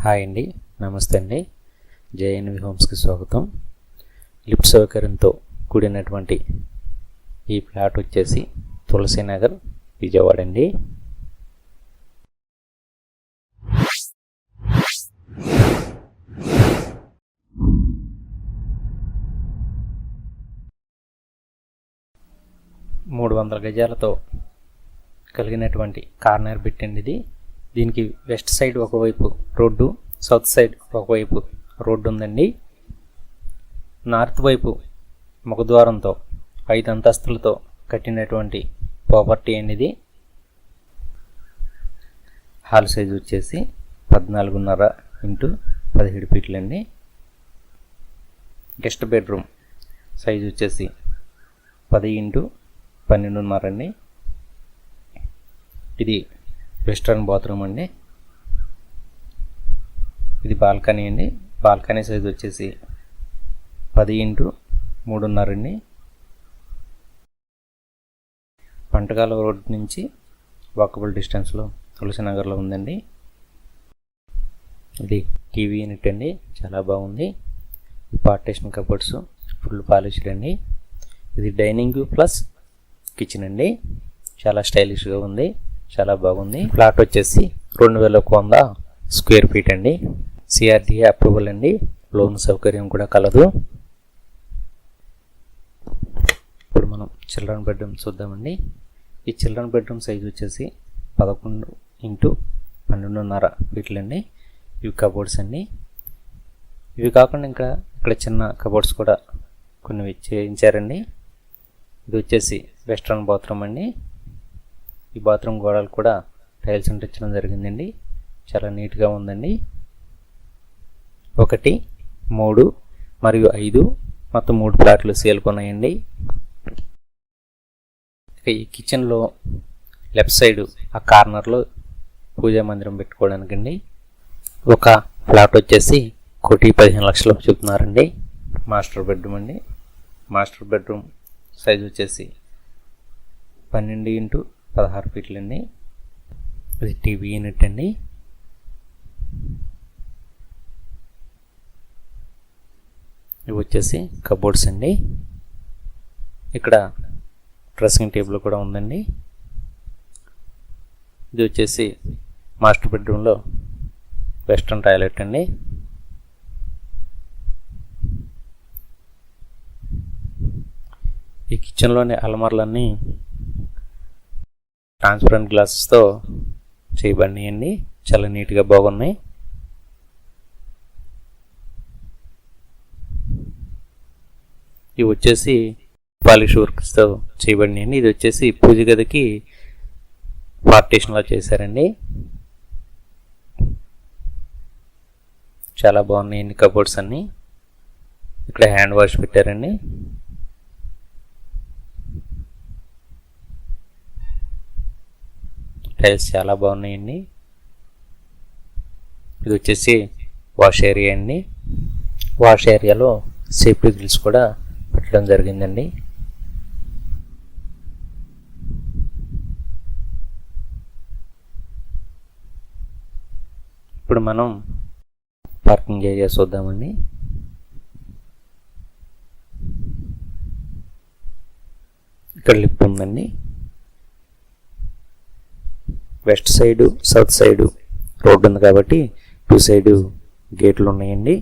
Hi అండి, నమస్తే అండి. జేఎన్వి హోమ్స్కి స్వాగతం. లిఫ్ట్ సౌకర్యంతో కూడినటువంటి ఈ ప్లాట్ వచ్చేసి తులసీనగర్, విజయవాడ అండి. మూడు 300 గజాలతో కలిగినటువంటి కార్నర్ బిట్ అండి ఇది. దీనికి వెస్ట్ సైడ్ ఒకవైపు రోడ్డు, సౌత్ సైడ్ ఒకవైపు రోడ్డు ఉందండి. నార్త్ వైపు ముఖద్వారంతో 5 అంతస్తులతో కట్టినటువంటి ప్రాపర్టీ అండి ఇది. హాల్ సైజు వచ్చేసి 14.5 ఇంటూ 17 ఫీట్లు అండి. గెస్ట్ బెడ్రూమ్ సైజు వచ్చేసి 10 ఇంటూ 12.5 అండి. ఇది వెస్ట్రన్ బాత్రూమ్ అండి. ఇది బాల్కనీ అండి. బాల్కనీ సైజ్ వచ్చేసి 10 ఇంటూ 3.5 అండి. పంటకాల రోడ్ నుంచి వాకబుల్ డిస్టెన్స్లో తులసినగర్లో ఉందండి. ఇది టీవీ యూనిట్ అండి, చాలా బాగుంది. ఈ పార్టీషన్ కబోర్డ్స్ ఫుల్ పాలిష్డ్ అండి. ఇది డైనింగ్ ప్లస్ కిచెన్ అండి, చాలా స్టైలిష్గా ఉంది, చాలా బాగుంది. ప్లాట్ వచ్చేసి 2100 స్క్వేర్ ఫీట్ అండి. సిఆర్డీఏ అప్రూవల్ అండి. లోన్ సౌకర్యం కూడా కలదు. ఇప్పుడు మనం చిల్డ్రన్ బెడ్రూమ్ చూద్దామండి. ఈ చిల్డ్రన్ బెడ్రూమ్ సైజ్ వచ్చేసి 11 ఇంటూ 12.5 ఫీట్లు అండి. ఇవి కబోర్డ్స్ అండి. ఇవి కాకుండా ఇక్కడ చిన్న కబోర్డ్స్ కూడా కొన్ని చేయించారండి. ఇది వచ్చేసి వెస్ట్రన్ బాత్రూమ్ అండి. ఈ బాత్రూమ్ గోడలు కూడా టైల్స్ అంటించడం జరిగిందండి, చాలా నీట్గా ఉందండి. 1, 3 మరియు 5 మొత్తం 3 ప్లాట్లు సేల్కొన్నాయండి. ఈ కిచెన్లో లెఫ్ట్ సైడ్ ఆ కార్నర్లో పూజా మందిరం పెట్టుకోవడానికండి. ఒక ప్లాట్ వచ్చేసి 1,15,00,000 చెప్తున్నారండి. మాస్టర్ బెడ్రూమ్ అండి. మాస్టర్ బెడ్రూమ్ సైజ్ వచ్చేసి 12 ఇంటూ 16 ఫీట్లు అండి. ఇది టీవీ యూనిట్ అండి. ఇవి వచ్చేసి కబోర్డ్స్ అండి. ఇక్కడ డ్రెస్సింగ్ టేబుల్ కూడా ఉందండి. ఇది వచ్చేసి మాస్టర్ బెడ్రూమ్లో వెస్ట్రన్ టాయిలెట్ అండి. ఈ కిచెన్లోని అలమార్లన్నీ ట్రాన్స్పరెంట్ గ్లాసెస్తో చేయబడినాయండి, చాలా నీట్గా బాగున్నాయి. ఇవి వచ్చేసి పాలిష్ వర్క్స్తో చేయబడినాయండి. ఇది వచ్చేసి పూజ గదికి పార్టీషన్లా చేశారండి, చాలా బాగున్నాయండి కబోర్డ్స్ అన్నీ. ఇక్కడ హ్యాండ్ వాష్ పెట్టారండి. టైల్స్ చాలా బాగున్నాయండి. ఇది వచ్చేసి వాష్ ఏరియా అండి. వాష్ ఏరియాలో సేఫ్టీ గ్రిల్స్ కూడా పెట్టడం జరిగిందండి. ఇప్పుడు మనం పార్కింగ్ ఏరియా చూద్దామండి. ఇక్కడ లిఫ్ట్ ఉందండి. West side, south side road ఉంది కాబట్టి 2 సైడు గేట్లు ఉన్నాయండి.